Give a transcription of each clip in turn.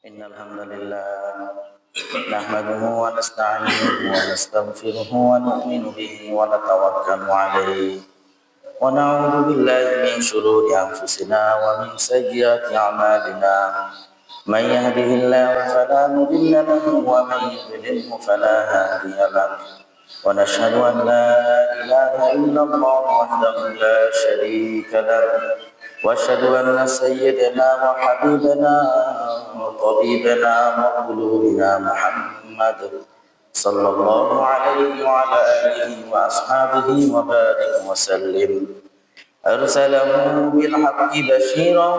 إن الحمد لله نحمده ونستعينه ونستغفره ونؤمن به ونتوكل عليه ونعوذ بالله من شرور أنفسنا ومن سيئات أعمالنا من يهده الله فلا مضل له ومن يضلله فلا هادي له ونشهد أن لا إله إلا الله وحده لا شريك له واشهد ان سيدنا وحبيبنا وطبيبنا وقلوبنا محمد صلى الله عليه وعلى اله واصحابه وبارك وسلم ارسله بالحق بشيرا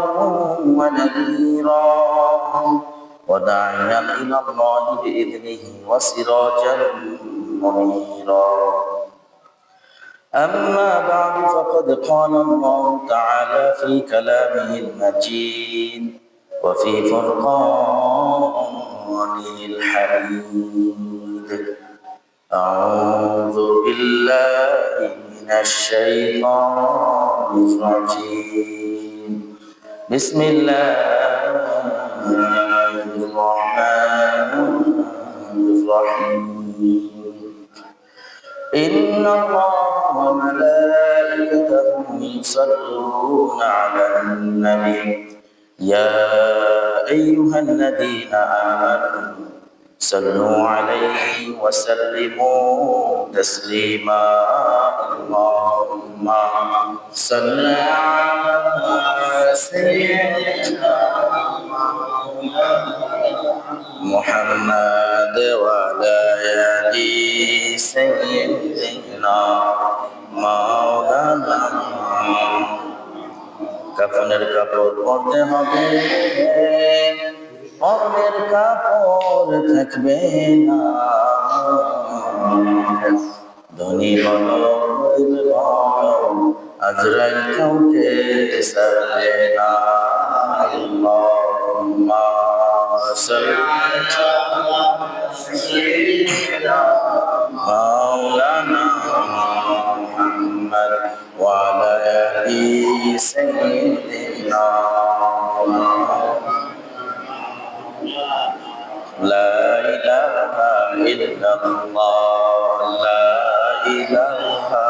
ونذيرا وداعيا الى الله باذنه وسراجا منيرا. أما بعد فقد قال الله تعالى في كلامه المجيد وفي فرقانه الحميد أعوذ بالله من الشيطان الرجيم بسم الله الرحمن الرحيم إن الله وملائكته يصلون على النبي يا أيها الذين آمنوا صلوا عليه وسلموا تسليما اللهم صل على سيدنا محمد وعلى آل سيدنا مولانا কাফনের কাপড় পরতে হবে, পরনের কাপড় থাকবে না, ধনী বলো গরিব বলো আজরাইল কাউকে ছাড়ে না। আল্লাহুম্মা সাল্লি আলা সাইয়্যিদিনা মাওলানা মুহাম্মদ ওয়া আলা আলি সাইয়্যিদিনা। লা ইলাহা ইল্লাল্লাহ লা ইলাহা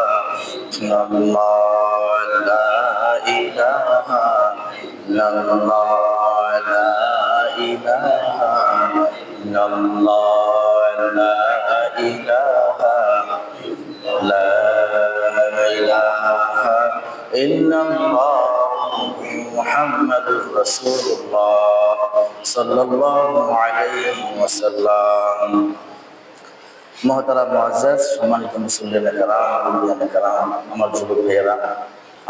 ইল্লাল্লাহ লা ইলাহা ইল্লাল্লাহ লা ইলাহা ইল্লাল্লাহ লা ইলাহা লা ইলাহা ইল্লাল্লাহ মুহাম্মাদুর রাসূলুল্লাহ সাল্লাল্লাহু আলাইহি ওয়াসাল্লাম। মুহতারাম মুআজ্জাজ, সম্মানিত মুসল্লিয়ানে কেরাম, মুরিদানে কেরাম, আমার যুবক ভাইয়েরা,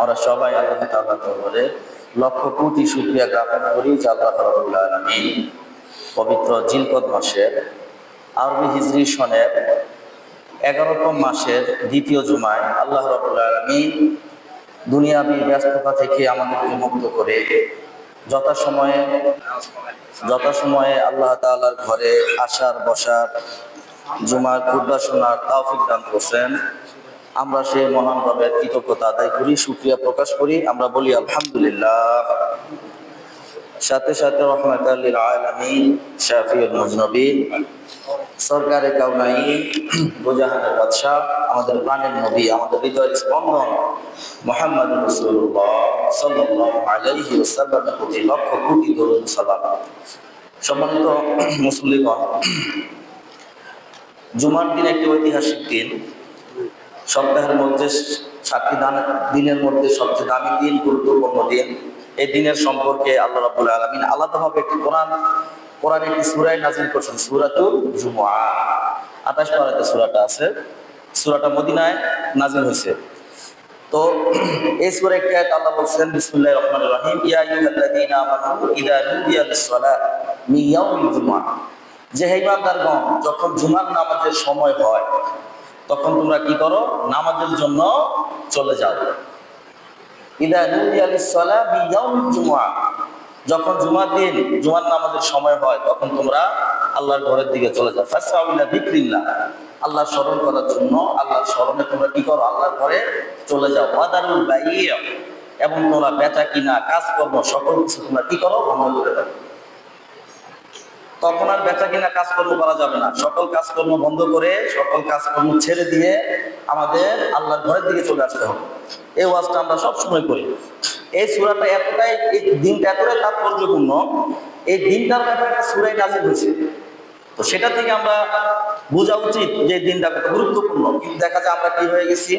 আমরা সবাই আল্লাহ তাআলার দরবারে লক্ষ কোটি শুকরিয়া জ্ঞাপন করি যে আল্লাহ রাব্বুল আলামিন পবিত্র জিলকদ মাসের আরবি হিজরি সনের 11তম মাসের দ্বিতীয় জুমায় আল্লাহ রাব্বুল আলামিন দুনিয়াবী ব্যস্ততা থেকে আমাদেরকে মুক্ত করে যথাসময়ে আল্লাহ তাআলার ঘরে আসার বসার জুমার খুতবা শোনার তৌফিক দান করছেন। আমরা সেই মহান রবের কৃতজ্ঞতা আদায় করি, শুকরিয়া প্রকাশ করি, আমরা বলি আলহামদুলিল্লাহ। সাথে সাথে রহমাতাল লিল আলামিন, শাফিউল মুজনবিন, সরকারে কাউনাইন, দুজাহানের বাদশাহ, আমাদের প্রাণের নবী, আমাদের হৃদয়ের স্পন্দন মুহাম্মদুর রাসূলুল্লাহ সাল্লাল্লাহু আলাইহি ওয়াসাল্লামের প্রতি লক্ষ কোটি দরুদ সালাম। সম্মানিত মুসল্লিগণ, জুমার দিন একটি ঐতিহাসিক দিন। সপ্তাহের মধ্যে 7টি দিনের মধ্যে সবচেয়ে দামি দিন, গুরুত্বপূর্ণ দিন। এই দিনের সম্পর্কে আল্লাহ রাব্বুল আলামিন আলাদাভাবে একটি কোরআনে একটি সূরা নাযিল করেছেন, সূরাতুল জুমআ। 28 পারাতে সূরাটা আছে। সূরাটা মদিনায় নাযিল হয়েছে। তো এই সূরা একটি আয়াত আল্লাহ বলছেন, বিসমিল্লাহির রহমানির রহিম, ইয়া আইয়ুহাল্লাযীনা আমানু ইযা নুদিয়া লিস-সালাত মিন ইয়াউমিল জুমআ, যে হে ঈমানদারগণ, যখন জুমার নামাজের সময় হয় তখন তোমরা কি করো? নামাজের জন্য চলে যাও। ইযা নুদিয়া লিস-সালাত মিন ইয়াউমিল জুমআ, যখন জুমার দিন জুমার নামাজের সময় হয় তখন তোমরা আল্লাহর ঘরের দিকে চলে যাও। ফাসআউ ইলা যিকরিল্লাহ, আল্লাহ স্মরণ করার জন্য আল্লাহর স্মরণে তোমরা কি করো? আল্লাহর ঘরে চলে যাও। ওয়াদারুল বাইয়, এবং তোমরা বেচা কিনা কাজকর্ম সকল কিছু তোমরা কি করো? বন্ধ করে দাও। তখন আর বেচা কিনা কাজকর্ম করা যাবে না। সকল কাজকর্ম বন্ধ করে, সকল কাজকর্ম ছেড়ে দিয়ে আমাদের আল্লাহর ঘরের দিকে চলে আসতে হবে। এই ওয়াজটা আমরা সবসময় করি। এই সূরাটা এতটাই, এই দিনটা এতটাই তাৎপর্যপূর্ণ, এই দিনটার ব্যাপারে একটা সূরাই নাযিল হয়েছে। তো সেটা থেকে আমরা বোঝা উচিত যে দিনটা কত গুরুত্বপূর্ণ। কিন্তু দেখা যায় আমরা কি হয়ে গেছি,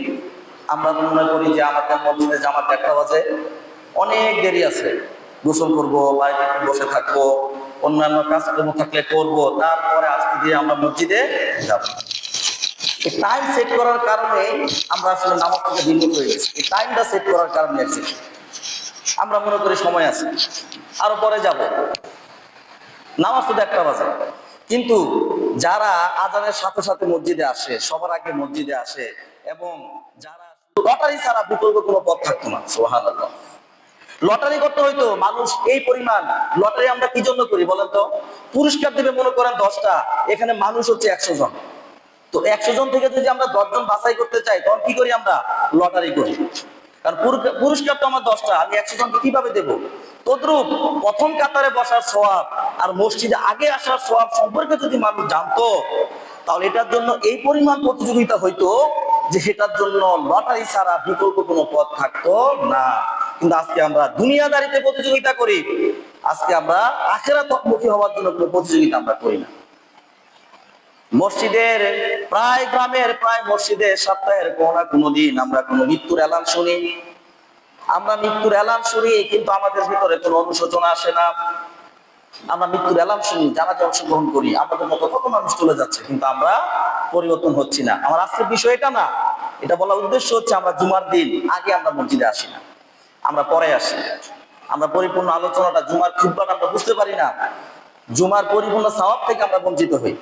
আমরা মনে করি যে আমাদের মসজিদে জামাত 1টা বাজে, অনেক দেরি আছে, গোসল করবো, বাড়িতে একটু বসে থাকবো, অন্যান্য কাজকর্ম থাকলে করবো, তারপরে আজকে দিয়ে আমরা মসজিদে যাব। এই টাইম সেট করার কারণে আমরা আসলে নামাজ থেকে বিমুখ হয়ে গেছি। এই টাইমটা সেট করার কারণে আমরা মনে করি সময় আছে, আরো পরে যাব, নামাজ তো 1টা বাজে। কিন্তু যারা আজানের সাথে সাথে মসজিদে আসে, সবার আগে মসজিদে আসে, এবং যারা লটারি ছাড়া বিকল্প কোনো পথ থাকতো না, সুবহানাল্লাহ, লটারি করতে হইতো মানুষ এই পরিমাণ। লটারি আমরা কি জন্য করি বলেন তো? পুরস্কার দেবে মনে করেন 10টা, এখানে মানুষ হচ্ছে 100 জন। তো 100 জন থেকে যদি আমরা 10 জন বাছাই করতে চাই, তখন কি করি আমরা? লটারি করি। কারণ পুরস্কার তো আমার 10টা, আমি 100 জনকে কিভাবে দেব? তদ্রূপ প্রথম কাতারে বসার সওয়াব আর মসজিদে আগে আসার সওয়াব সম্পর্কে যদি মানুষ জানতো, তাহলে এটার জন্য এই পরিমাণ প্রতিযোগিতা হইতো যে সেটার জন্য লটারি ছাড়া বিকল্প কোনো পথ থাকতো না। কিন্তু আজকে আমরা দুনিয়াদারিতে প্রতিযোগিতা করি, আজকে আমরা আখিরাতমুখী হওয়ার জন্য কোনো প্রতিযোগিতা আমরা করি না। মসজিদের প্রায় গ্রামের প্রায় মসজিদে সপ্তাহের কোনো না কোনো দিন আমরা কোনো মৃত্যুর এলান শুনি। আমরা মৃত্যুর এলান শুনি, কিন্তু আমাদের ভিতরে কোনো অনুশোচনা আসে না। আমরা মৃত্যুর এলান শুনি, জানাজা অংশগ্রহণ করি, আমাদের মতো কত মানুষ চলে যাচ্ছে, কিন্তু আমরা পরিবর্তন হচ্ছি না। আমার আজকের বিষয় এটা না, এটা বলার উদ্দেশ্য হচ্ছে আমরা জুমার দিন আগে আমরা মসজিদে আসি না, আমরা পরে আসি। আমরা পরিপূর্ণ আলোচনাটা, জুমার খুতবাটা আমরা বুঝতে পারি না, জুমার পরিপূর্ণ সওয়াব থেকে আমরা বঞ্চিত হই।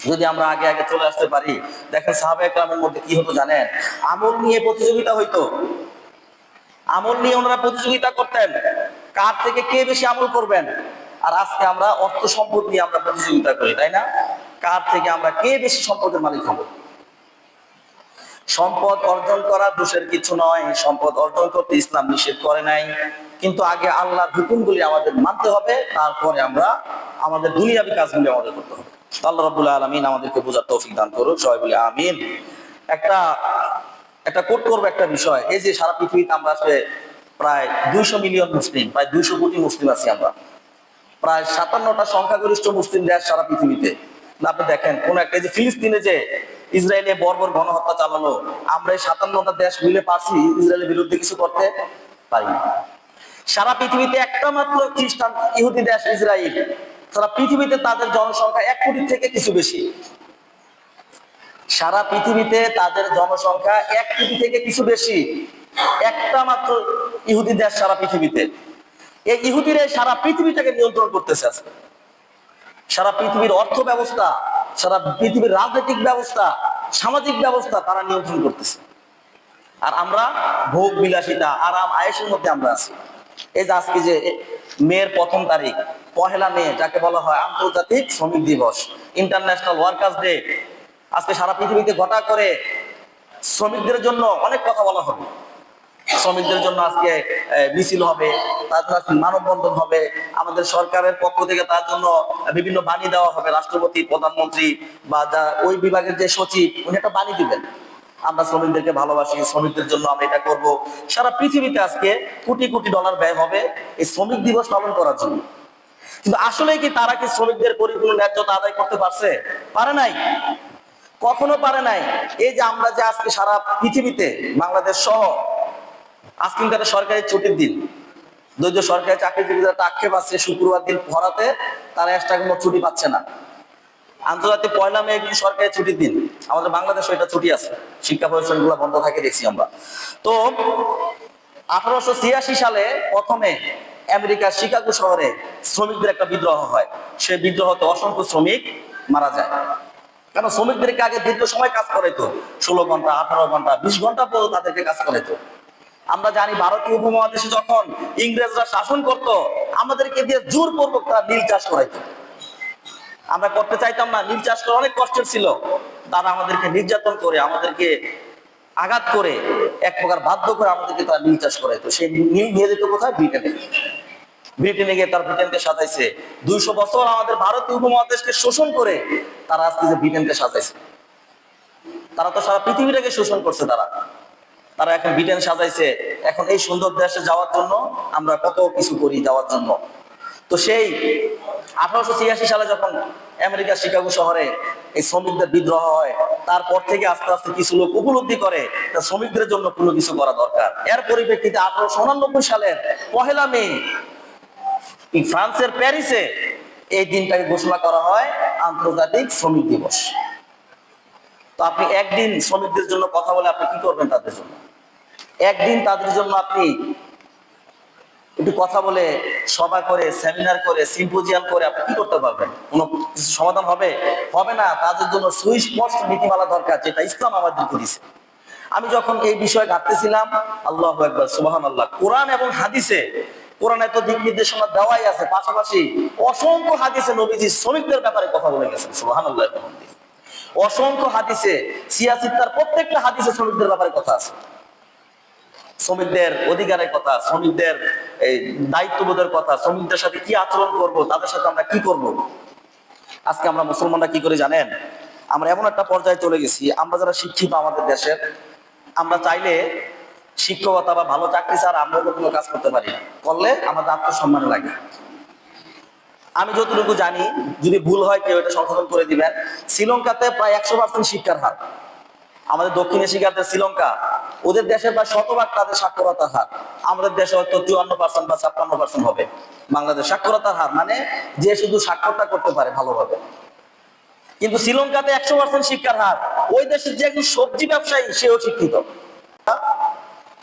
যদি আমরা আগে আগে চলে আসতে পারি, দেখেন সাহাবায়ে কেরামের মধ্যে কি হতো জানেন? আমল নিয়ে প্রতিযোগিতা হইতো, আমল নিয়ে ওনারা প্রতিযোগিতা করতেন, কার থেকে কে বেশি আমল করবেন। আর আজকে আমরা অর্থ সম্পদ নিয়ে আমরা প্রতিযোগিতা করি, তাই না? কার থেকে আমরা কে বেশি সম্পদের মালিক হব। সম্পদ অর্জন করা দোষের কিছু নয়, সম্পদ অর্জন করতে ইসলাম নিষেধ করে নাই, কিন্তু আগে আল্লাহর হুকুমগুলি আমাদের মানতে হবে, তারপরে আমরা আমাদের দুনিয়াবী কাজগুলি আমাদের করতে হবে। আল্লাহ রাব্বুল আলামিন আমাদেরকে বোঝার তৌফিক দান করুন, সবাই বলি আমিন। একটা কোট করবো একটা বিষয়, এই যে সারা পৃথিবীতে আমরা আসলে প্রায় 200 মিলিয়ন মুসলিম, প্রায় 200 কোটি মুসলিম আছি আমরা, প্রায় 57টা সংখ্যাগরিষ্ঠ মুসলিম দেশ সারা পৃথিবীতে। আপনি দেখেন কোন একটা, যে ফিলিস্তিনে যে ইসরায়েলে বর্বর গণহত্যা চালানো, আমরা এই 57টা দেশ মিলে পারছি ইসরায়েলের বিরুদ্ধে কিছু করতে পারিনি। সারা পৃথিবীতে একটা মাত্র খ্রিস্টান ইহুদি দেশ ইসরায়েল, সারা পৃথিবীতে তাদের জনসংখ্যা 1 কোটির থেকে কিছু বেশি। সারা পৃথিবীতে তাদের জনসংখ্যা 1 কোটি থেকে কিছু বেশি, একটা মাত্র ইহুদি দেশ সারা পৃথিবীতে। এই ইহুদিরা সারা পৃথিবীটাকে নিয়ন্ত্রণ করতেছে আজকে। সারা পৃথিবীর অর্থ ব্যবস্থা, সারা পৃথিবীর রাজনৈতিক ব্যবস্থা, সামাজিক ব্যবস্থা তারা নিয়ন্ত্রণ করতেছে। আর আমরা ভোগ বিলাসিতা, আরাম আয়েশের মধ্যে আমরা আছি। এই যে আজকে যে মের 1ম তারিখ, 1লা মে, যাকে বলা হয় আন্তর্জাতিক শ্রমিক দিবস, ইন্টারন্যাশনাল ওয়ার্কার্স ডে, আজকে সারা পৃথিবীতে ঘটা করে শ্রমিকদের জন্য অনেক কথা বলা হবে। শ্রমিকদের জন্য আজকে মিছিল হবে, তার জন্য মানববন্ধন হবে, আমাদের সরকারের পক্ষ থেকে তার জন্য বিভিন্ন বাণী দেওয়া হবে। রাষ্ট্রপতি, প্রধানমন্ত্রী বা ওই বিভাগের যে সচিব, উনি একটা বাণী দিবেন, আমরা শ্রমিকদেরকে ভালোবাসি, শ্রমিকদের জন্য আমরা এটা করব। সারা পৃথিবীতে আজকে কোটি কোটি ডলার ব্যয় হবে এই শ্রমিক দিবস পালন করার জন্য। কিন্তু আসলে কি তারা কি শ্রমিকদের পরিপূর্ণ ন্যায্যতা আদায় করতে পারছে? পারে নাই, কখনো পারে নাই। এই যে আমরা যে আজকে সারা পৃথিবীতে, বাংলাদেশ সহ, আজকে কিন্তু একটা সরকারি ছুটির দিন, দরিদ্র সরকারি চাকরিজীবীরা আক্ষেপ আছে শুক্রবার দিন ভরাতে তারা এক্সট্রা কোনো ছুটি পাচ্ছে না। আন্তর্জাতিক 1লা মে কিন্তু সরকারি ছুটির দিন, আমাদের বাংলাদেশে এটা ছুটি আছে, শিক্ষা প্রতিষ্ঠানগুলো বন্ধ থাকে দেখছি আমরা। তো 1886 সালে প্রথমে আমেরিকার শিকাগো শহরে শ্রমিকদের একটা বিদ্রোহ হয়। সে বিদ্রোহতে অসংখ্য শ্রমিক মারা যায়। কারণ শ্রমিকদেরকে আগে দীর্ঘ সময় কাজ করাইতো, 16 ঘন্টা, 18 ঘন্টা, 20 ঘন্টা পর্যন্ত তাদেরকে কাজ করাইতো। আমরা জানি ভারতীয় উপমহাদেশে যখন ইংরেজরা শাসন করত, আমাদেরকে দিয়ে জোরপূর্বক তারা নীল চাষ করাইতো। আমরা করতে চাইতাম না, নীল চাষ করা অনেক কষ্টের ছিল। তারা আমাদেরকে নির্যাতন করে, আমাদেরকে আঘাত করে, এক প্রকার বাধ্য করে আমাদেরকে তারা নীল চাষ করাইতো। সেই নীল নিয়ে যেত কোথায়? ব্রিটেনে। ব্রিটেনে গিয়ে তার ব্রিটেনকে সাজাইছে। 200 বছর আমাদের ভারতীয় উপমহাদেশকে শোষণ করে তারা আজকে যে ব্রিটেনকে সাজাইছে, তারা তো সারা পৃথিবীটাকে শোষণ করছে। তারা এখন ব্রিটেন সাজাইছে। এখন এই সুন্দর দেশে যাওয়ার জন্য আমরা কত কিছু করি যাওয়ার জন্য। তো সেই 1886 সালে যখন আমেরিকার শিকাগো শহরে এই শ্রমিকদের বিদ্রোহ হয়, তারপর থেকে আস্তে আস্তে কিছু লোক উপলব্ধি করে শ্রমিকদের জন্য কোনো কিছু করা দরকার। এর পরিপ্রেক্ষিতে 1889 সালের 1 মে ফ্রান্সের প্যারিসে এই দিনটাকে ঘোষণা করা হয় আন্তর্জাতিক শ্রমিক দিবস। তো আপনি একদিন শ্রমিকদের জন্য কথা বলে আপনি কি করবেন? তাদের জন্য একদিন তাদের জন্য আপনি একটু কথা বলে, সভা করে, সেমিনার করে, সিম্পোজিয়াম করে আপনি কি করতে পারবেন? কোনো কিছু সমাধান হবে? হবে না। তাদের জন্য সুস্পষ্ট নীতিমালা দরকার, যেটা ইসলাম আমাদেরকে দিয়েছে। আমি যখন এই বিষয়ে ঘাটতেছিলাম, আল্লাহু আকবার, সুবহানাল্লাহ, কোরআন এবং হাদিসে, কোরআনে তো দিক নির্দেশনা দেওয়াই আছে, পাশাপাশি অসংখ্য হাদিসে নবীজি শ্রমিকদের ব্যাপারে কথা বলে গেছেন। সুবহানাল্লাহ। অসংখ্য হাদিসে, সিয়াসিত্তার প্রত্যেকটা হাদিসে শ্রমিকদের ব্যাপারে কথা আছে। শ্রমিকদের অধিকারের কথা, শ্রমিকদের দায়িত্ববোধের কথা, শ্রমিকদের সাথে কি আচরণ করব, তাদের সাথে আমরা কি করব। আজকে আমরা মুসলমানরা কি করে জানেন? আমরা এমন একটা পর্যায়ে চলে গেছি, আমরা যারা শিক্ষিত আমাদের দেশের, আমরা চাইলে শিক্ষকতা বা ভালো চাকরি ছাড়া আমরা অন্য কোনো কাজ করতে পারি না। করলে আমাদের আত্মসম্মান লাগে। আমি যতটুকু জানি, যদি ভুল হয় কেউ এটা সংশোধন করে দিবেন, শ্রীলঙ্কাতে প্রায় 100% শিক্ষার হার। আমাদের দক্ষিণ এশিয়াতে শ্রীলঙ্কা, ওদের দেশে প্রায় 100% তাদের সাক্ষরতার হার। আমাদের দেশে হয়তো 54% বা 56% হবে। বাংলাদেশ সাক্ষরতার হার মানে যে শুধু সাক্ষরতা করতে পারে ভালোভাবে। কিন্তু শ্রীলঙ্কাতে 100% শিক্ষার হার। ওই দেশের যে একজন সবজি ব্যবসায়ী, সেও শিক্ষিত।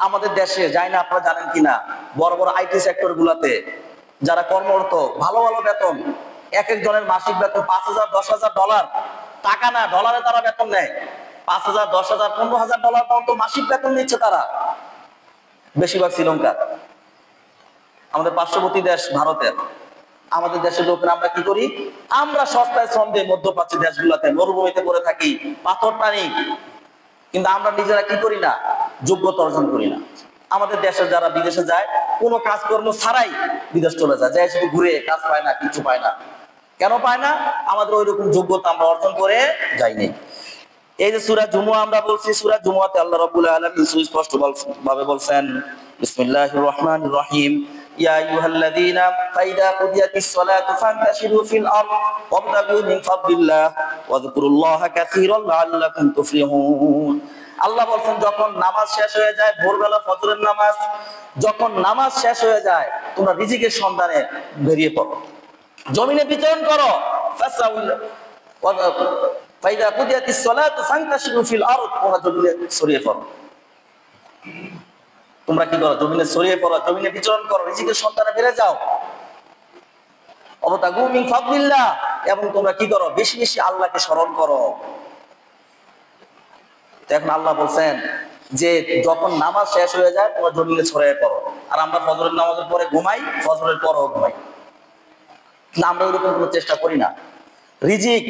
আমাদের দেশে যাই না, আপনারা জানেন কিনা, বড় বড় আইটি সেক্টর গুলাতে যারা কর্মরত, ভালো ভালো বেতন, এক একজনের মাসিক বেতন $5,000 $10,000, টাকা না, ডলারে তারা বেতন নেয়। $5,000 $10,000 $15,000 পর্যন্ত মাসিক বেতন নিচ্ছে তারা, বেশিরভাগ শ্রীলঙ্কার। আমাদের পার্শ্ববর্তী দেশ ভারতের, আমাদের দেশের লোকেরা আমরা কি করি? আমরা সস্তায় শ্রম দিই মধ্যপ্রাচ্য দেশগুলোতে, মরুভূমিতে পড়ে থাকি, পাথর টানি, কিন্তু আমরা নিজেরা কি করি না? যোগ্যতা অর্জন করি না। আমাদের দেশের যারা বিদেশে যায়, কোনো কাজকর্ম ছাড়াই বিদেশ চলে যায়, যায় শুধু ঘুরে, কাজ পায় না, কিছু পায় না। কেন পায় না? আমাদের ওই রকম যোগ্যতা আমরা অর্জন করে যাইনি। এই যে সূরা জুমুয়া আমরা বলছি, সূরা জুমুয়াতে আল্লাহ রাব্বুল আলামিন সুস্পষ্ট ভাবে বলছেন, বিসমিল্লাহির রহমানির রহিম, ইয়া আইয়ুহাল্লাযীনা ফাইদা কুদিয়াতিস সালাতু ফান্তাশিরু ফিল আরদ ওয়াবতাগু মিন ফাদলিল্লাহ ওয়াযকুরুল্লাহা কাসীরান লাআল্লাকুম তুফলিহুন। আল্লাহ বলছেন, যখন নামাজ শেষ হয়ে যায়, ভোরবেলা ফজরের নামাজ, যখন নামাজ শেষ হয়ে যায়, তোমরা রিজিকের সন্ধানে বেরিয়ে পড়ো, জমিনে বিচরণ করো। ফাইদা কুদিয়াতিস সালাতু ফান্তাশিরু ফিল আরদ, তোমরা জমিনে ছড়িয়ে পড়ো। তোমরা কি করো? জমিনে ছড়িয়ে পড়ো, জমিনে বিচরণ করো, রিজিকের সন্ধানে বেড়ে যাও। ওয়াবতাগু মিন ফাদলিল্লাহ, এবং তোমরা কি করো? বেশি বেশি আল্লাহকে স্মরণ করো। এখন আল্লাহ বলছেন যে যখন নামাজ শেষ হয়ে যায়, তোমরা জমিনে ছড়িয়ে পড়ো। আর আমরা ফজরের নামাজের পরে ঘুমাই, ফজরের পরেও ঘুমাই, না আমরা ওইরকম কোনো চেষ্টা করি না। রিজিক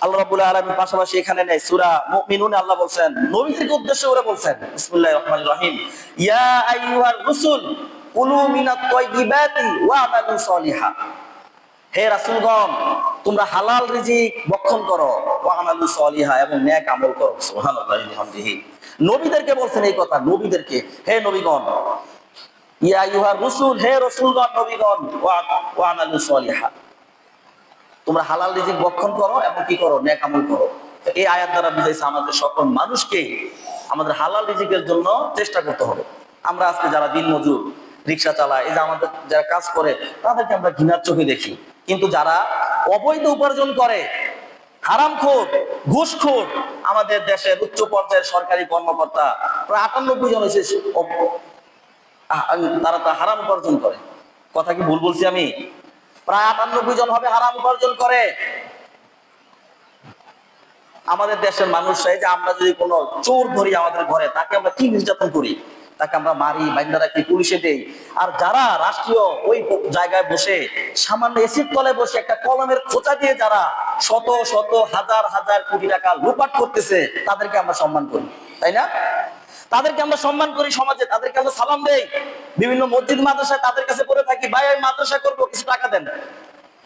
আল্লাহ রাব্বুল আলামিন পাশাপাশি এখানে নেই, সূরা মুমিনুনে আল্লাহ বলছেন, নবীদেরকে উদ্দেশ্য করে বলছেন, বিসমিল্লাহির রহমানির রহিম, ইয়া আইয়ুহার রাসূল কুলু মিনাত তাইয়্যিবাতি ওয়া আমালু সলিহা। হে রাসূলগণ, তোমরা হালাল রিজিক ভক্ষণ করো, ওয়া আমালু সলিহা, এবং নেক আমল করো। সুবহানাল্লাহি ওয়া বিহামদিহি। নবীদেরকে বলছেন এই কথা, নবীদেরকে, হে নবীগণ, ইয়া আইয়ুহার রাসূল, হে রাসূলগণ, নবীগণ, ওয়া আমালু সলিহা, তোমরা হালাল রিজিক ভক্ষণ করো এবং কি করো? নেক আমল করো। এই আয়াত দ্বারা বুঝাইছে আমাদের সকল মানুষকে আমাদের হালাল রিজিকের জন্য চেষ্টা করতে হবে। আমরা আজকে যারা দিনমজুর, রিক্সা চালায়, এই যে আমাদের যারা কাজ করে, তাদেরকে আমরা ঘৃণার চোখে দেখি। কিন্তু যারা অবৈধ উপার্জন করে, হারামখোর, ঘুষখোর, আমাদের দেশের উচ্চ পর্যায়ের সরকারি কর্মকর্তা প্রায় 98 জন হয়েছে, তারা তো হারাম উপার্জন করে। কথা কি ভুল বলছি আমি? প্রায় 98 জন হবে হারাম উপার্জন করে। আমাদের দেশের মানুষরা, যে আমরা যদি কোনো চোর ধরি আমাদের ঘরে, তাকে আমরা কি নির্যাতন করি? তাকে আমরা মারি, বাইন্দা রাখি, পুলিশে দেই। আর যারা রাষ্ট্রীয় ওই জায়গায় বসে, সামান্য এসির তলে বসে একটা কলমের খোঁচা দিয়ে যারা শত শত হাজার হাজার কোটি টাকা লুপাট করতেছে, তাদেরকে আমরা সম্মান করি, তাই না? তাদেরকে আমরা সম্মান করি সমাজে, তাদেরকে আমরা সালাম দেই, বিভিন্ন মসজিদ মাদ্রাসায় তাদের কাছে পড়ে থাকি, ভাই আমি মাদ্রাসা করবো, কিছু টাকা দেন।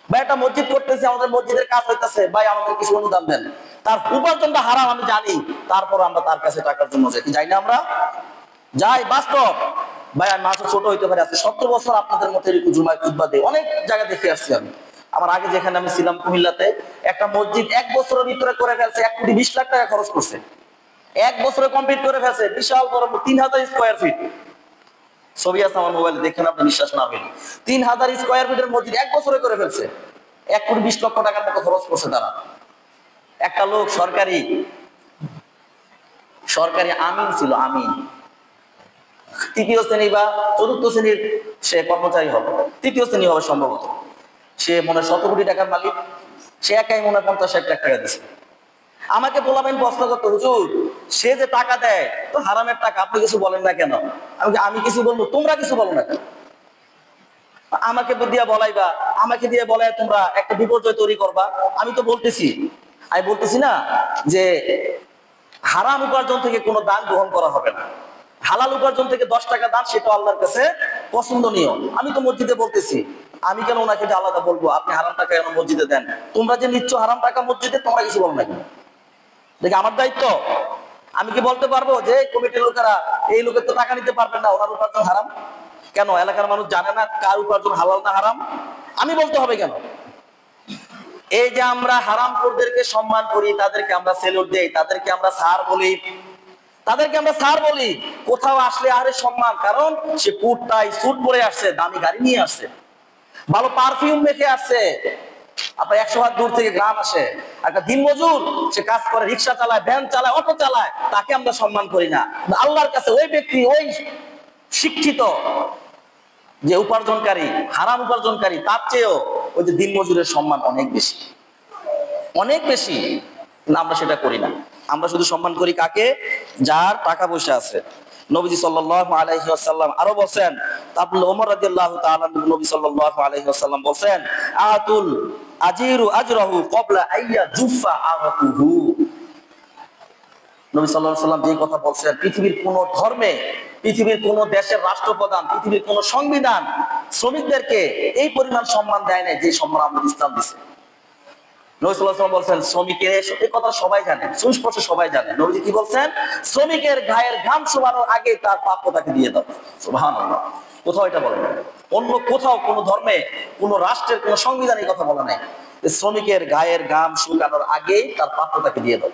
ভাই একটা মসজিদ করতেছি, আমাদের মসজিদের কাজ হইতেছে, ভাই আমাদের কিছু অনুদান দেন। তার উপার্জনটা হারাম আমি জানি, তারপর আমরা তার কাছে টাকার জন্য যাই না? আমরা যাই, বাস্তব। ভাই আমি মাঝে ছোট হইতে পারি, আজকে 17 বছর আপনাদের মধ্যে জুমায় খুতবা দেই, অনেক জায়গা দেখে আসছি আমি। আমার আগে যেখানে আমি ছিলাম কুমিল্লাতে, একটা মসজিদ 1 বছরের ভিতরে করে ফেলছে, 1,20,00,000 টাকা খরচ করছে, 1 বছরে কমপ্লিট করে ফেলছে। বিশাল বড় 3000 স্কোয়ার ফিট, ছবি আছে আমার মোবাইলে, দেখেন আপনি বিশ্বাস না হইলে। 3000 স্কোয়ার ফিটের মসজিদ 1 বছরে করে ফেলছে, 1,20,00,000 টাকার মতো খরচ করছে তারা। একটা লোক সরকারি আমিন ছিল, আমিন, 3য় শ্রেণী বা 4র্থ শ্রেণীর সে কর্মচারী হবে, 3য় শ্রেণী হবে সম্ভবত। সে মনে 100 কোটি টাকার মালিক, সে একাই মনে 50-60 লাখ টাকা দিচ্ছে। আমাকে বলাবেন প্রশ্ন করতে, হুজুর সে যে টাকা দেয় তো হারামের টাকা, আপনি কিছু বলেন না কেন? আমি কিছু বলবো, তোমরা কিছু বলো না কেন? আমাকে দিয়ে বলাইবা, আমাকে দিয়ে বলাই তোমরা একটা বিপর্যয় তৈরি করবা। আমি বলতেছি না যে হারাম উপার্জন থেকে কোনো দান গ্রহণ করা হবে না, হালাল উপার্জন থেকে 10 টাকা দান, সেটা আল্লাহর কাছে পছন্দনীয়। আমি তো মসজিদে বলতেছি, আমি কেন ওনাকে আলাদা বলবো আপনি হারাম টাকা কেন মসজিদে দেন? তোমরা যে নিচ্ছ হারাম টাকা মসজিদে, তোমরা কিছু বলো না কেন? দেখি আমার দায়িত্ব। আমি কি বলতে পারবো যে কমিটির লোকেরা এই লোকের তো টাকা নিতে পারবেন না, ওনার উপার্জন হারাম? কেন এলাকার মানুষ জানে না কার উপার্জন হালাল না হারাম? আমি বলতে হবে কেন? এই যে আমরা হারামখোরদেরকে সম্মান করি, তাদেরকে আমরা সেলুট দেই, তাদেরকে আমরা স্যার বলি, কোথাও আসলে আরে সম্মান, কারণ সে কোট টাই স্যুট পরে আসছে, দামি গাড়ি নিয়ে আসছে, ভালো পারফিউম মেখে আসছে। আপনার 100 হাত দূর থেকে গ্রাম আসে, একটা দিনমজুর, সে কাজ করে, রিক্সা চালায়, ভ্যান চালায়, অটো চালায়, তাকে আমরা সম্মান করি না। আল্লাহর কাছে ওই ব্যক্তি, ওই শিক্ষিত যে উপার্জনকারী, হারাম উপার্জনকারী, তার চেয়েও ওই যে দিনমজুরের সম্মান অনেক বেশি, অনেক বেশি। না, আমরা সেটা করি না। আমরা শুধু সম্মান করি কাকে? যার টাকা পয়সা আছে। নবীজি সাল্লাল্লাহু আলাইহি ওয়াসাল্লাম আরো বলেন, তারপর ওমর রাদিয়াল্লাহু তাআলা নবী সাল্লাল্লাহু আলাইহি ওয়াসাল্লাম বলেন, আতুল আজিরু আজরাহু ক্বাবলা আইয়া জুফা আরাকুহু। নবী সাল্লাল্লাহু আলাইহি ওয়াসাল্লাম যে কথা বলছেন, পৃথিবীর কোন ধর্মে, পৃথিবীর কোন দেশের রাষ্ট্রপ্রধান, পৃথিবীর কোন সংবিধান শ্রমিকদেরকে এই পরিমাণ সম্মান দেয় না যে সম্মান আমাদের ইসলাম দিয়েছে। নবী সাল্লাল্লাহু আলাইহি ওয়াসাল্লাম বলছেন, শ্রমিকের, এই কথা সবাই জানে, সুস্পষ্ট সবাই জানে। নবীজি কি বলছেন? শ্রমিকের গায়ের ঘাম শোয়ানোর আগে তার প্রাপ্য তাকে দিয়ে দাও। সুবহানাল্লাহ। কোথাও এটা বলে না, অন্য কোথাও কোন ধর্মে, কোন রাষ্ট্রের কোন সংবিধানে এই কথা বলা নাই। শ্রমিকের গায়ের ঘাম শুকানোর আগে তার প্রাপ্য তাকে দিয়ে দাও।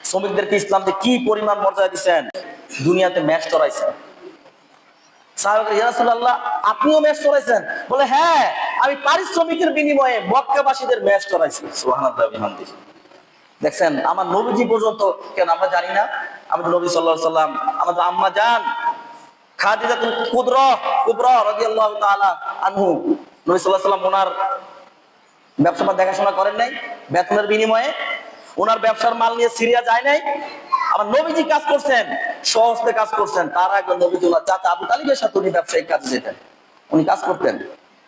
শ্রমিকদেরকে ইসলাম যে কি পরিমাণ মর্যাদা দিচ্ছেন, দুনিয়াতে ম্যাচ চড়াইছেন। সাহাবায়ে ইয়া রাসূলুল্লাহ, আপনিও ম্যাচ চড়াইছেন? বলে হ্যাঁ, আমি পারিশ্রমিকের বিনিময়ে মক্কাবাসীদের ম্যাচ চড়াইছি। সুবহানাল্লাহ বিহামদিহি। দেখছেন, আমার নবীজি পর্যন্ত, কেন আমরা জানি না? আমাদের নবী সাল্লাল্লাহু আলাইহি ওয়াসাল্লাম, আমাদের আম্মা জান খাদিজাতুল কুবরা রাদিয়াল্লাহু তাআলা আনহু, নবী সাল্লাল্লাহু আলাইহি ওয়াসাল্লাম ওনার ব্যবসা দেখাশোনা করেন নাই? বেতনের বিনিময়ে ওনার ব্যবসার মাল নিয়ে সিরিয়া যায় নাই? আমার নবীজি কাজ করছেন, সহজে কাজ করছেন। তার আগে নবীজি ওনার চাচা আবু তালিবের সাথে উনি ব্যবসায়িক কাজে যেতেন, উনি কাজ করতেন।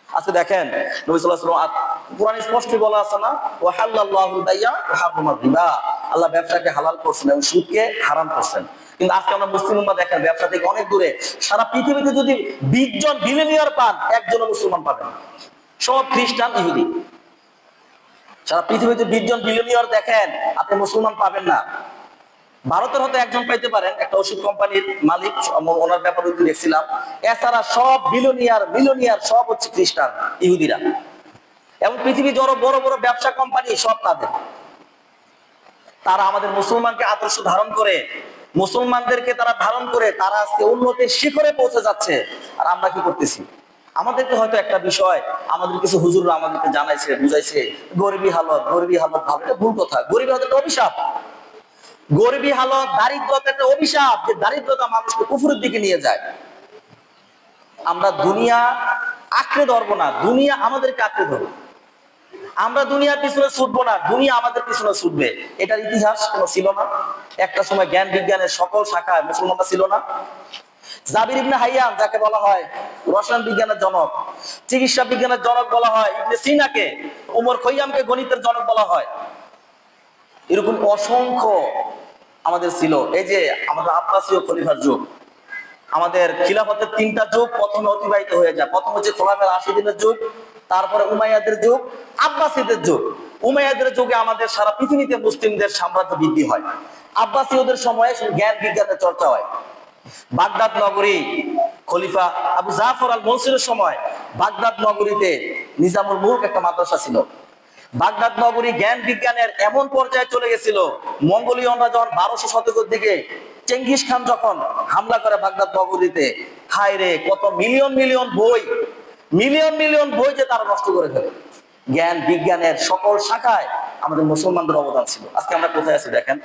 আজকে দেখেন নবী সাল্লাল্লাহু আলাইহি ওয়াসাল্লাম, কোরআনে স্পষ্ট বলা আছে না, ওয়া হালাল্লাহুল বাইয়া ওয়া হারামার রিবা, আল্লাহ ব্যবসাকে হালাল করছেন এবং সুদকে হারাম করছেন। কিন্তু আজকে আমরা মুসলিম উম্মাহ দেখেন ব্যবসা থেকে অনেক দূরে। সারা পৃথিবীতে যদি 20 জন বিলিয়নিয়ার পান, একজনও মুসলমান পাবেন, সব খ্রিস্টান, ইহুদি। সারা পৃথিবীতে 20 জন বিলিয়নিয়ার দেখেন, আপনি মুসলমান পাবেন না। ভারতের হতে একজন পাইতে পারেন, একটা ওষুধ কোম্পানির মালিক, ওনার ব্যাপারে দেখছিলাম। এছাড়া সব মিলিয়নিয়ার সব হচ্ছে খ্রিস্টান, ইহুদিরা। এবং পৃথিবী বড় বড় ব্যবসা কোম্পানি সব তাদের। তারা আমাদের মুসলমানকে আদর্শ ধারণ করে, মুসলমানদেরকে তারা ধারণ করে, তারা আজকে উন্নতির শিখরে পৌঁছে যাচ্ছে। আর আমরা কি করতেছি? আমাদেরকে হয়তো একটা বিষয়, আমাদের কিছু হুজুররা আমাদেরকে জানাইছে, বুঝাইছে, গরিবী হালত ভালো, এটা ভুল কথা। গরিবী হালত একটা অভিশাপ, গরিবী হালত, দারিদ্রতা একটা অভিশাপ, যে দারিদ্রতা মানুষকে কুফরের দিকে নিয়ে যায়। আমরা দুনিয়া আঁকড়ে ধরবো না, দুনিয়া আমাদেরকে আঁকড়ে ধরবো। আমরা দুনিয়ার পিছনে ছুটবো না, দুনিয়া আমাদের পিছনে ছুটবে। এটার ইতিহাস কোনো ছিল না? একটা সময় জ্ঞান বিজ্ঞানের সকল শাখায় মুসলমানরা ছিল না? জাবির ইবনে হাইয়ান, যাকে বলা হয় রসায়ন বিজ্ঞানের জনক, চিকিৎসা বিজ্ঞানের জনক বলা হয়, ইবনে সিনাকে, উমর খৈয়ামকে গণিতের জনক বলা হয়। এরকম অসংখ্য আমাদের ছিল। এই যে আমাদের আব্বাসীয় খলিফার যুগ, আমাদের খিলাফতের 3টা যুগ প্রথমে অতিবাহিত হয়ে যায়। প্রথম হচ্ছে খোলাফায়ে রাশিদিনের যুগ, তারপরে উমাইয়াদের যুগ, আব্বাসীদের যুগ। উমাইয়াদের যুগে আমাদের সারা পৃথিবীতে মুসলিমদের সাম্রাজ্য বৃদ্ধি হয়। আব্বাসীয়দের সময়ে জ্ঞান বিজ্ঞানের চর্চা হয়। বাগদাদ নগরী খলিফা আবু জাফর আল মনসুরের সময় বাগদাদ নগরীতে নিজামুল মুলক একটা মাদ্রাসা ছিল। বাগদাদ নগরী জ্ঞান বিজ্ঞানের এমন পর্যায়ে চলে গেছিল, মঙ্গোলীয়নরা যখন 1200 শতকের দিকে চেঙ্গিস খান যখন হামলা করে বাগদাদ নগরীতে, হায় রে, কত মিলিয়ন মিলিয়ন বই, মিলিয়ন মিলিয়ন বই যে তারা নষ্ট করে ফেলে। জ্ঞান বিজ্ঞানের সকল শাখায় আমাদের মুসলমানদের অবদান ছিল। আজকে আমরা কোথায় আছি দেখেন,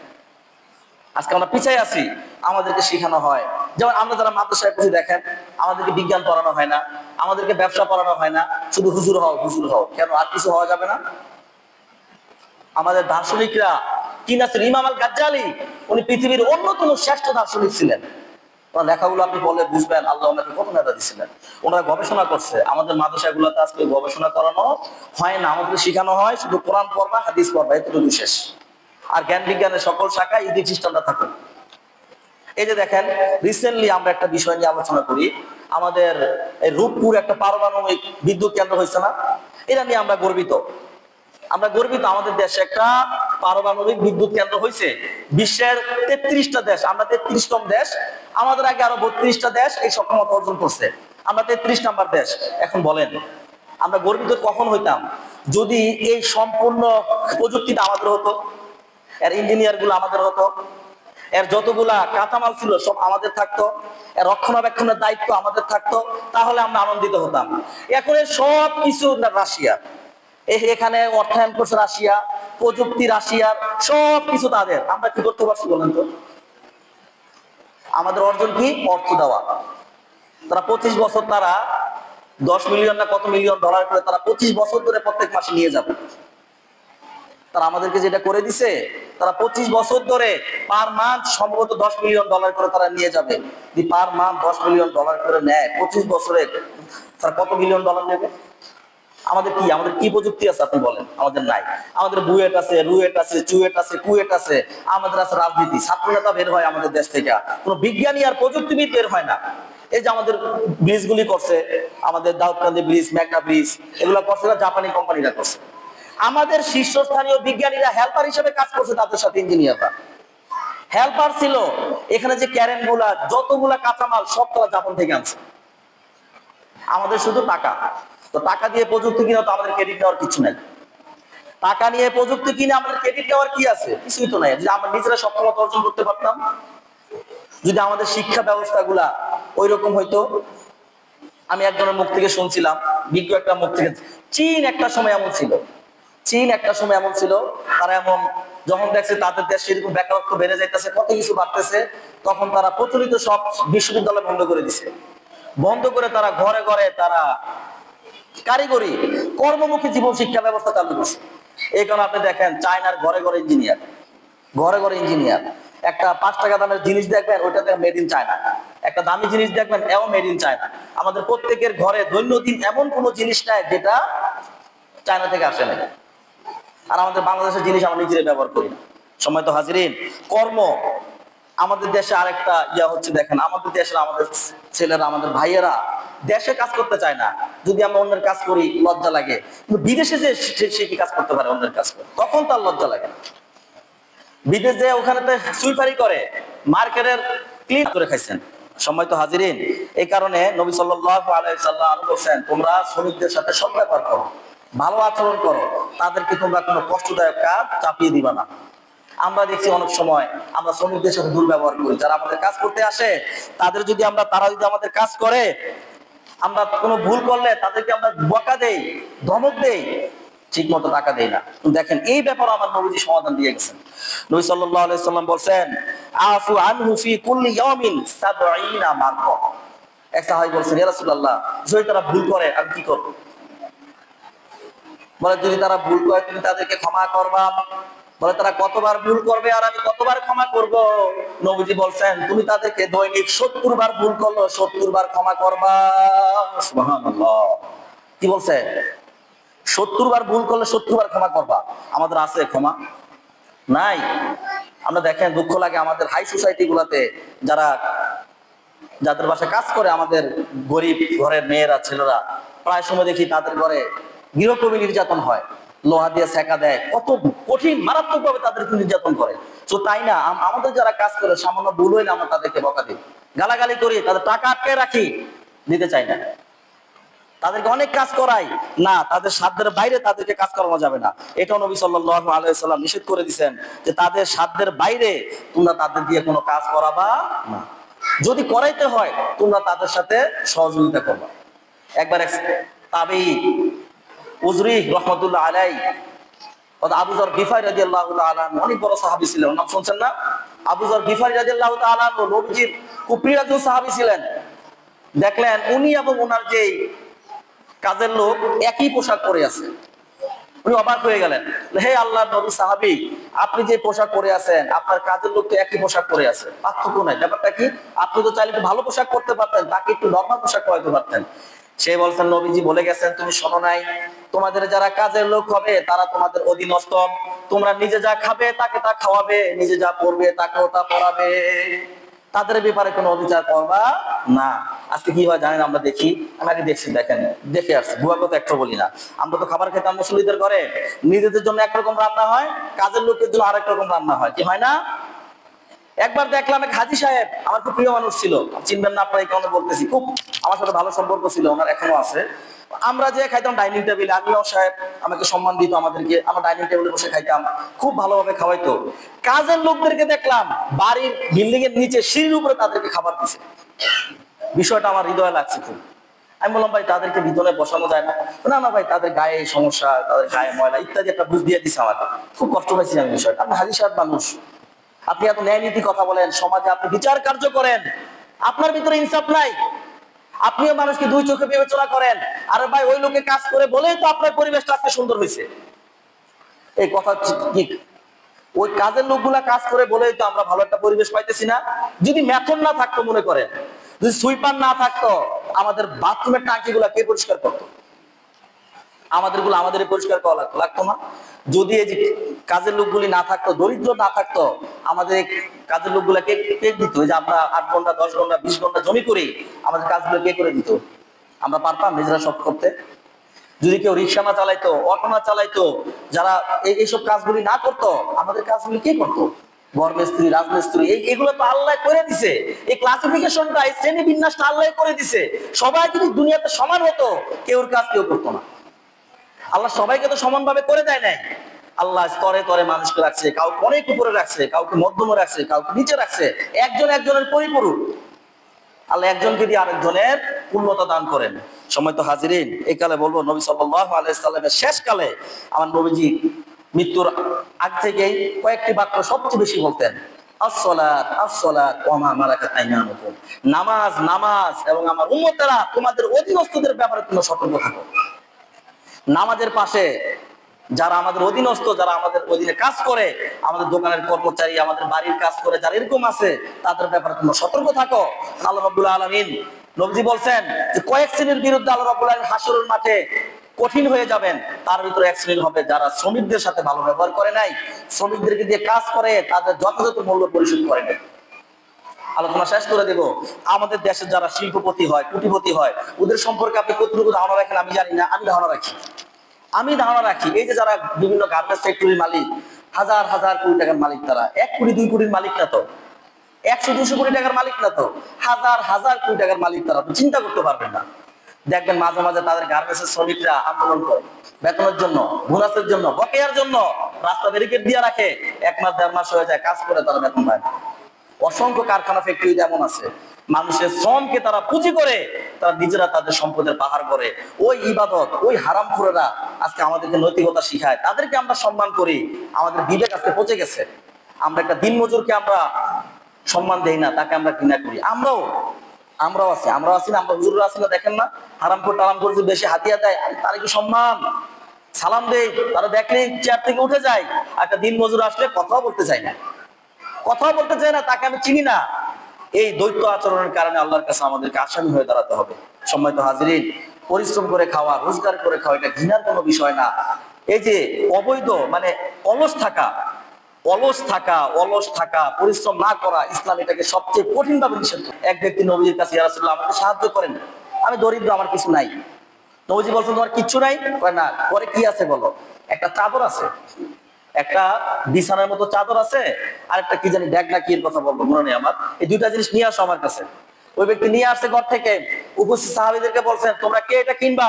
আজকে আমরা পিছায় আছি। আমাদেরকে শেখানো হয়, যেমন আমরা যারা মাদ্রাসায় পড়ি দেখেন, আমাদেরকে বিজ্ঞান পড়ানো হয় না, আমাদেরকে ব্যবসা পড়ানো হয় না, শুধু হুজুর হও হুজুর হও। কেন, আর কিছু হওয়া যাবে না? আমাদের দার্শনিকরা কি না ছিল? ইমাম আল গাজ্জালি, উনি পৃথিবীর অন্যতম শ্রেষ্ঠ দার্শনিক ছিলেন। ওনার লেখাগুলো আপনি বলে বুঝবেন আল্লাহ ওনাকে কত নেতা দিয়েছিলেন। ওনারা গবেষণা করছে। আমাদের মাদ্রাসাগুলোতে আজকে গবেষণা করানো হয় না, আমাদের শেখানো হয় শুধু কোরআন পড়বা হাদিস পড়বা, এতটুকু শেষ। আর জ্ঞান বিজ্ঞানের সকল শাখায় ইহুদি খ্রিস্টানরা থাকে। এই যে দেখেন, রিসেন্টলি আমরা একটা বিষয় নিয়ে আলোচনা করি, আমাদের এই রূপপুর একটা পারমাণবিক বিদ্যুৎ কেন্দ্র হয়েছে না? এটা নিয়ে আমরা গর্বিত। আমরা গর্বিত, আমাদের দেশে একটা পারমাণবিক বিদ্যুৎ কেন্দ্র হয়েছে। বিশ্বের 33টা দেশ, আমরা 33তম দেশ। আমাদের আগে আরো 32টা দেশ এই সক্ষমতা অর্জন করছে। আমরা 33 নাম্বার দেশ। এখন বলেন, আমরা গর্বিত কখন হইতাম? যদি এই সম্পূর্ণ প্রযুক্তিটা আমাদের হতো, এর ইঞ্জিনিয়ার গুলো আমাদের হতো, এর যতগুলা কাঁচামাল ছিল সব আমাদের থাকতো, এর রক্ষণাবেক্ষণের দায়িত্ব আমাদের থাকতো, তাহলে আমরা আনন্দিত হতাম। এখন সব কিছু রাশিয়া, এখানে অর্থায়ন করছে রাশিয়া, প্রযুক্তি রাশিয়ার, সব কিছু তাদের। আমরা কি করতে পারছি বলেন তো? আমাদের অর্জন কি? অর্থ দেওয়া। তারা 25 বছর, তারা 10 মিলিয়ন না কত মিলিয়ন ডলার করে তারা 25 বছর ধরে প্রত্যেক মাসে নিয়ে যাবে। তারা আমাদেরকে যেটা করে দিছে, তারা 25 বছর ধরে পার মান্থ সম্ভবত 10 মিলিয়ন ডলার করে তারা নিয়ে যাবে। যদি পার মান্থ 10 মিলিয়ন ডলার করে নেয়, 25 বছরে তারা কত মিলিয়ন ডলার নেবে? আমাদের কি প্রযুক্তি আছে আপনি বলেন? আমাদের নাই। আমাদের বুয়েট আছে, রুয়েট আছে, চুয়েট আছে, কুয়েট আছে। আমাদের আছে রাজনীতি, ছাত্র নেতা বের হয় আমাদের দেশ থেকে, কোনো বিজ্ঞানী আর প্রযুক্তিবিদ বের হয় না। এই যে আমাদের ব্রিজগুলি করছে, আমাদের দাউদকান্দি ব্রিজ, মেঘনা ব্রিজ, এগুলো করছে না জাপানি কোম্পানিরা করছে। আমাদের শীর্ষস্থানীয় বিজ্ঞানীরা হেল্পার হিসেবে কাজ করছে, তাদের সাথে ইঞ্জিনিয়াররা হেল্পার ছিল। এখানে যে ক্যারেন গুলা, যতগুলা কাঁচামাল সব তারা জাপান থেকে আনছে। আমাদের শুধু টাকা, তো টাকা দিয়ে প্রযুক্তি কিনে তো আমাদের ক্রেডিট নেওয়ার কিছু নাই। টাকা নিয়ে প্রযুক্তি কিনে আমাদের ক্রেডিট নেওয়ার কি আছে? কিছুই তো নাই। যদি আমরা নিজেরা সক্ষমতা অর্জন করতে পারতাম, যদি আমাদের শিক্ষা ব্যবস্থা গুলা ওই রকম হইতো। আমি একজনের মুখ থেকে শুনছিলাম, বিজ্ঞ একটা মুখ থেকে, চীন একটা সময় এমন ছিল, তারা এমন যখন দেখছে তাদের দেশে এরকম বেকারত্ব বেড়ে যাইতেছে, কত কিছু বাড়তেছে, তখন তারা প্রচলিত সব বিশ্ববিদ্যালয় বন্ধ করে দিছে। বন্ধ করে তারা ঘরে ঘরে তারা কারিগরি কর্মমুখী জীবন শিক্ষা ব্যবস্থা চালু করছে। এই কারণে আপনি দেখেন চায়নার ঘরে ঘরে ইঞ্জিনিয়ার। একটা 5 টাকা দামের জিনিস দেখবেন, ওইটা মেড ইন চায়না। একটা দামি জিনিস দেখবেন, এও মেড ইন চায়না। আমাদের প্রত্যেকের ঘরে দৈনন্দিন এমন কোন জিনিস নাই যেটা চায়না থেকে আসে না। আর আমাদের বাংলাদেশের জিনিস আমরা নিজেরাই ব্যবহার করি না। সময় তো হাজিরিন, কর্ম আমাদের দেশে আরেকটা হচ্ছে, দেখেন আমাদের দেশের আমাদের ছেলেরা, আমাদের ভাইয়েরা দেশে কাজ করতে চায় না। যদি আমরা অন্যের কাজ করি লজ্জা লাগে, কিন্তু বিদেশে যে সে কি কাজ করতে পারে, অন্যের কাজ করে, তখন তার লজ্জা লাগে। বিদেশ যে ওখানে তো সুইপারি করে, মার্কেটের ক্লিন করে খাইছেন। সময় তো হাজিরিন, এই কারণে নবী সাল্লাল্লাহু আলাইহি সাল্লাম বলেছেন, তোমরা শ্রমিকদের সাথে সৎ ব্যবহার করো, ভালো আচরণ করো, তাদেরকে তোমরা কোনো কষ্টদায়ক কাজ চাপিয়ে দিবা না। আমরা দেখছি অনেক সময় আমরা শ্রমিকদের সাথে দুর্ব্যবহার করি। যারা আমাদের কাজ করতে আসে, তারা যদি আমাদের কাজ করে, আমরা কোনো ভুল করলে তাদেরকে আমরা বকা দেই, ধমক দেই, ঠিক মতো টাকা দেই না। দেখেন এই ব্যাপারে আমার নবীজি সমাধান দিয়ে গেছেন। নবী সাল্লাল্লাহু আলাইহি সাল্লাম বলেন, আফু আনহু ফি কুল্লি ইয়াউমিন 70 মাররা। এক সাহাবী বলেন, ইয়া রাসূলুল্লাহ, যদি তারা ভুল করে আমি কি করব? বলে, যদি তারা ভুল করে তুমি তাদেরকে ক্ষমা করবা। বলে, তারা কতবার ভুল করবে আর আমি কতবার ক্ষমা করব? নবীজি বলছেন, তুমি তাদেরকে দৈনিক 70 বার ভুল করলো, 70 বার ক্ষমা করবা। সুবহানাল্লাহ। কি বলছে? 70 বার ভুল করলে 70 বার ক্ষমা করবা। আমাদের আছে ক্ষমা? নাই। আমরা দেখেন দুঃখ লাগে আমাদের হাই সোসাইটি গুলাতে যাদের বাসায় কাজ করে, আমাদের গরিব ঘরের মেয়েরা ছেলেরা, প্রায় সময় দেখি তাদের ঘরে গৃহকর্মী নির্যাতন হয়, লোহা দিয়ে সেকা দেয়, কত কঠিন মারাত্মক ভাবে তাদেরকে নির্যাতন করে। তো তাই না, আমাদের যারা কাজ করে সামান্য ভুল হইলে আমরা তাদেরকে বকা দিই, গালাগালি করি, তাদের টাকা আটকে রাখি, দিতে চাই না, তাদেরকে অনেক কাজ করাই না, তাদের সাধ্যের বাইরে তাদেরকে কাজ করানো যাবে না। এটাও নবী সাল্লাল্লাহু আলাইহি ওয়াসাল্লাম নিষেধ করে দিয়েছেন যে তাদের সাধ্যের বাইরে তোমরা তাদের দিয়ে কোনো কাজ করাবা না, যদি করাইতে হয় তোমরা তাদের সাথে সহযোগিতা করবা। একবার এক তাবেঈ উজরি রাহমাতুল্লাহ আলাইহি আবু যর গিফারী রাদিয়াল্লাহু তাআলা অনেক বড় সাহাবী ছিলেন, নাম শুনছেন না? আবু যর গিফারী রাদিয়াল্লাহু তাআলা নবীজির খুব প্রিয় একজন সাহাবী ছিলেন। দেখলেন উনি এবং ওনার যে কাজের লোক একই পোশাক পরে আছে। উনি অবাক হয়ে গেলেন, হে আল্লাহর নবী, সাহাবী, আপনি যে পোশাক পরে আছেন আপনার কাজের লোক তো একই পোশাক পরে আছে, পার্থক্য নাই, ব্যাপারটা কি? আপনি তো চাইলে একটু ভালো পোশাক পরতে পারতেন, তাকে একটু নরমাল পোশাক পরাইতে পারতেন। সে বলছেন, নবীজি বলে গেছেন তুমি শোনো নাই, তোমাদের যারা কাজের লোক হবে তারা তোমাদের অধীনস্থ, তোমরা নিজে যা খাবে তাকে তা খাওয়াবে, নিজে যা পড়বে তাকেও তা পড়াবে, তাদের ব্যাপারে কোনো অবিচার করবা না। আজকে কি হয় জানেন? আমরা দেখি, আমি আগে দেখছি, দেখেন দেখে আসছি, বুয়া কথা একটা বলি না, আমরা তো খাবার খেতাম মুসল্লিদের ঘরে, নিজেদের জন্য একরকম রান্না হয়, কাজের লোকের জন্য আরেক রকম রান্না হয়, কি হয় না? একবার দেখলাম এক হাজী সাহেব, আমার খুব প্রিয় মানুষ ছিল, চিনবেন না আপনারা, এই কারণে বলতেছি, খুব আমার সাথে ভালো সম্পর্ক ছিল, ওনার এখনো আছে। আমরা যে খাইতাম ডাইনিং টেবিলে, আমিও সাহেব আমাকে সম্মান দিত, আমাদেরকে আমরা ডাইনিং টেবিলে বসে খাইতাম, খুব ভালোভাবে খাওয়াইতো। কাজের লোকদেরকে দেখলাম বাড়ির বিল্ডিং এর নিচে সিঁড়ির উপরে তাদেরকে খাবার দিছে। বিষয়টা আমার হৃদয়ে লাগছে খুব। আমি বললাম, ভাই তাদেরকে ভিতরে বসানো যায় না? না না ভাই, তাদের গায়ে সমস্যা, তাদের গায়ে ময়লা ইত্যাদি একটা বুঝ দিয়ে দিছে আমাকে, খুব কষ্ট পাইছি আমি বিষয়টা। আপনি হাজী সাহেব মানুষ, আপনি এত ন্যায় নীতি কথা বলেন, সমাজে আপনি বিচার কার্য করেন, আপনার ভিতরে ইনসাফ নাই, আপনিও মানুষকে দুই চোখে বিবেচনা করেন। আরে ভাই, ওই লোকে কাজ করে বলেই তো আপনার পরিবেশটা আজকে সুন্দর হয়েছে। এই কথা ঠিক, ওই কাজের লোকগুলা কাজ করে বলেই তো আমরা ভালো একটা পরিবেশ পাইতেছি না। যদি মেথড না থাকতো, মনে করেন যদি সুইপার না থাকতো, আমাদের বাথরুমের টাঙ্কি গুলা কে পরিষ্কার করতো? আমাদেরগুলো আমাদের পরিষ্কার করা লাগতো না? যদি এই যে কাজের লোকগুলি না থাকতো, দরিদ্র না থাকতো, আমাদের কাজের লোকগুলা কে কে দিত? যে আমরা 8 ঘন্টা 10 ঘন্টা 20 ঘন্টা জমি করি, আমাদের কাজগুলো কে করে দিত? আমরা পারতাম নিজেরা সব করতে? যদি কেউ রিক্সা না চালাইতো, অটো না চালাইতো, যারা এইসব কাজগুলি না করতো, আমাদের কাজগুলি কে করতো? ঘর মিস্ত্রি, রাজমিস্ত্রি, এগুলো তো আল্লাহ করে দিছে। এই ক্লাসিফিকেশনটা, এই শ্রেণী বিন্যাসটা আল্লাহ করে দিছে। সবাই যদি দুনিয়াতে সমান হতো, কেউর কাজ কেউ করতো না। আল্লাহ সবাইকে তো সমানভাবে করে দেয় নাই। আল্লাহ স্তরে স্তরে মানুষকে রাখছে, কাউকে অনেক উপরে রাখছে, কাউকে মধ্যমে রাখছে, কাউকে নিচে রাখছে, একজন একজনের পরিপূরক। আল্লাহ একজনকে দিয়ে আরেকজনের পূর্ণতা দান করেন। সময় তো হাজিরিন, এই কালে বলবো, নবী সাল্লাল্লাহু আলাইহি সাল্লামের শেষ কালে আমার নবীজি মৃত্যুর আগ থেকেই কয়েকটি বাক্য সবচেয়ে বেশি বলতেন, আসসালাত আসসালাত ওয়া মা মালাকাত আইমানুকুম, নামাজ নামাজ এবং আমার উম্মতেরা তোমাদের অধীনস্থদের ব্যাপারে তোমরা সতর্ক থাকো। নামাজের পাশে যারা আমাদের অধীনস্থ, যারা আমাদের অধীনে কাজ করে, আমাদের দোকানের কর্মচারী, আমাদের বাড়ির কাজ করে যারা এরকম আছে, তাদের ব্যাপারে তোমরা সতর্ক থাকো। আল্লাহ রাব্বুল আলামিন নবীজি বলছেন যে কয়েক শ্রেণীর বিরুদ্ধে আল্লাহ রাব্বুল আলামিন হাসরের মাঠে কঠিন হয়ে যাবেন। তার ভিতরে এক শ্রেণীর হবে যারা শ্রমিকদের সাথে ভালো ব্যবহার করে নাই, শ্রমিকদেরকে দিয়ে কাজ করে, তাদের যথাযথ মূল্য পরিশোধ করে নাই। আলোচনা শেষ করে দেব। আমাদের দেশে যারা শিল্পপতি হয়, কোটিপতি হয়, ওদের সম্পর্কে আপনি কতটুকু ধারণা রাখেন আমি জানি না, আমি ধারণা রাখি এই যে যারা বিভিন্ন গার্মেন্টস ফ্যাক্টরির মালিক, হাজার হাজার কোটি টাকার মালিক, তারা 1 কোটি 2 কোটির মালিক না তো, 100-200 কোটি টাকার মালিক না তো, হাজার হাজার কোটি টাকার মালিক। তারা তো চিন্তা করতে পারবেন না। দেখবেন মাঝে মাঝে তাদের গার্মেন্টস এর শ্রমিকরা আন্দোলন করে বেতনের জন্য, বোনাসের জন্য, বকেয়ার জন্য, রাস্তা ব্যারিকেড দিয়ে রাখে, 1 মাস 1.5 মাস হয়ে যায়, কাজ করে তারা বেতন পায় না। অসংখ্য কারখানা ফ্যাক্টরি এমন আছে, মানুষের শ্রমকে তারা পুঁজি করে তারা নিজেরা তাদের সম্পদের পাহাড় করে। ওই ইবাদত, ওই হারামখোরেরা আজকে আমাদেরকে নৈতিকতা শিখায়, তাদেরকে আমরা সম্মান করি, আমাদের বিবেক আজকে পচে গেছে। আমরা একটা দিনমজুরকে আমরা সম্মান দেই না, তাকে আমরা ঘৃণা করি। আমরাও আছি না, আমরা হুজুররা আছি না, দেখেন না হারামখোর টারামখোর যে বেশি হাতিয়া দেয়, তার কি সম্মান, সালাম দেই, তারা দেখলেই চেয়ার থেকে উঠে যায়। একটা দিনমজুর আসলে কথাও বলতে চায় না, তাকে আমি চিনি না। এই দ্বৈত আচরণের কারণে আল্লাহর কাছে আমাদেরকে আসামি হয়ে দাঁড়াতে হবে। সম্মানিত হাজিরিন, পরিশ্রম করে খাওয়া, রোজগার করে খাওয়া, এটা ঘৃণার কোনো বিষয় না। এই যে অবৈধ মানে অলস থাকা, অলস থাকা, পরিশ্রম না করা ইসলাম এটাকে সবচেয়ে কঠিন ভাবে নিষেধ করে। এক ব্যক্তি নবীর কাছে, ইয়া রাসূলুল্লাহ আমাকে সাহায্য করেন, আমি দরিদ্র, আমার কিছু নাই। নবীজি বলছেন তোমার কিচ্ছু নাই? কয় না। পরে কি আছে বলো? একটা চাদর আছে, একটা বিছানার মতো চাদর আছে, আর একটা কি জানি ব্যাগ না কি এর কথা বলবো মনে নেই আমার। এই দুইটা জিনিস নিয়ে আসো আমার কাছে। ওই ব্যক্তি নিয়ে আসছে ঘর থেকে, উপস্থিত সাহাবীদেরকে বলছেন তোমরা কে এটা কিনবা?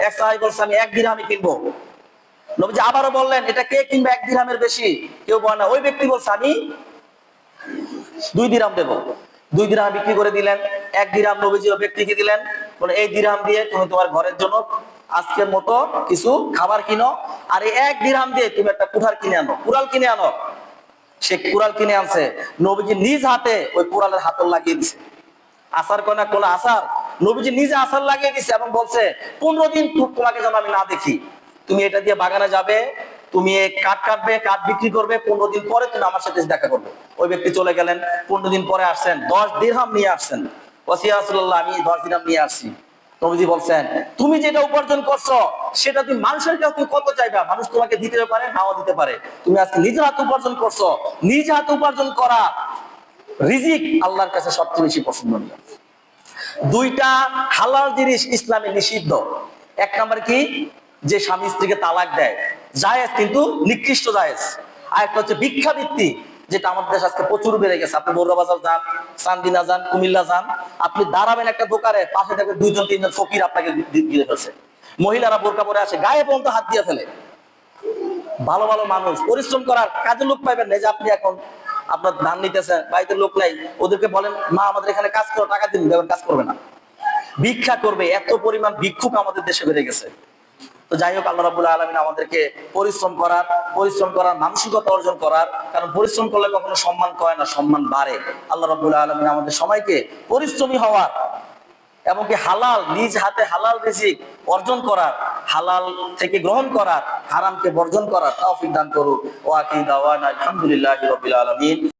এক সাহাবী বলছে আমি 1 দিরহামই কিনবো। নবীজি আবারও বললেন এটা কে কিনবে 1 দিরহামের বেশি? কেউ বলে না। ওই ব্যক্তি বলছে আমি 2 দিরহাম দেবো। 2 দিরহাম বিক্রি করে দিলেন। 1 দিরহাম নবীজি ওই ব্যক্তিকে দিলেন, বলে এই দিরহাম দিয়ে তুমি তোমার ঘরের জন্য আজকের মতো কিছু খাবার কিনো, আর এই 1 দিরহাম দিয়ে তুমি একটা কুঠার কিনে আনো, কুড়াল কিনে আনো। সে কুড়াল কিনে আনছে, নবীজি নিজ হাতে ওই কুড়ালের হাতল লাগিয়ে দিছে। আসার কোনা কোলা আসার, নবীজি নিজে আসার লাগিয়ে দিছে এবং বলছে 15 দিন তোমাকে যেন আমি না দেখি। তুমি এটা দিয়ে বাগানে যাবে, তুমি কাঠ কাটবে, কাঠ বিক্রি করবে, 15 দিন পরে তুমি আমার সাথে দেখা করবে। ওই ব্যক্তি চলে গেলেন, 15 দিন পরে আসছেন, 10 দিরহাম নিয়ে আসছেন। ওয়া রাসূলুল্লাহ আমি 10 দিরহাম নিয়ে আসছি। নবীজি বলছেন তুমি যেটা উপার্জন করছো সেটা তুমি মানুষের কাছে তুমি কত চাইবা? মানুষ তোমাকে দিতে পারে, নাও দিতে পারে। তুমি আজকে নিজের হাতে উপার্জন করছো, নিজ হাতে উপার্জন করা রিজিক আল্লাহর কাছে সবচেয়ে বেশি পছন্দনীয়। 2টা হালাল জিনিস ইসলামে নিষিদ্ধ। 1 নাম্বার কি? যে স্বামী স্ত্রীকে তালাক দেয়, জায়েজ কিন্তু নিকৃষ্ট জায়েজ। আর একটা হচ্ছে ভিক্ষাবৃত্তি, যেটা আমাদের দেশে আজকে প্রচুর বেড়ে গেছে। আপনি বড়বাজার যান, চান্দিনা যান, কুমিল্লা যান, আপনি দাঁড়াবেন একটা দোকানে, পাশে দেখবেন 2জন 3জন ফকির আপনাকে দিয়ে ফেলছে। মহিলারা বোরকা পরে আসে, গায়ে পর্যন্ত হাত দিয়ে ফেলে। ভালো ভালো মানুষ পরিশ্রম করার কাজে লোক পাইবেন না। যে আপনি এখন আপনার ধান নিতেছেন, বাড়িতে লোক নাই, ওদেরকে বলেন মা আমাদের এখানে কাজ করো, টাকা দিন, কাজ করবে না, ভিক্ষা করবে। এত পরিমাণ ভিক্ষুক আমাদের দেশে বেড়ে গেছে। তো যাই হোক, আল্লাহ রাব্বুল আলামিন আমাদেরকে পরিশ্রম করার মানসিকতা অর্জন করার, কারণ পরিশ্রম করলে কখনো সম্মান কয় না, সম্মান বাড়ে। আল্লাহ রাব্বুল আলামিন আমাদের সবাইকে পরিশ্রমী হওয়ার, এমনকি হালাল, নিজ হাতে হালাল রিজিক অর্জন করার, হালাল থেকে গ্রহণ করার, হারামকে বর্জন করার তৌফিক দান করুক। ওয়া আখিরু দাওয়ানা আলহামদুলিল্লাহি রাব্বিল আলামিন।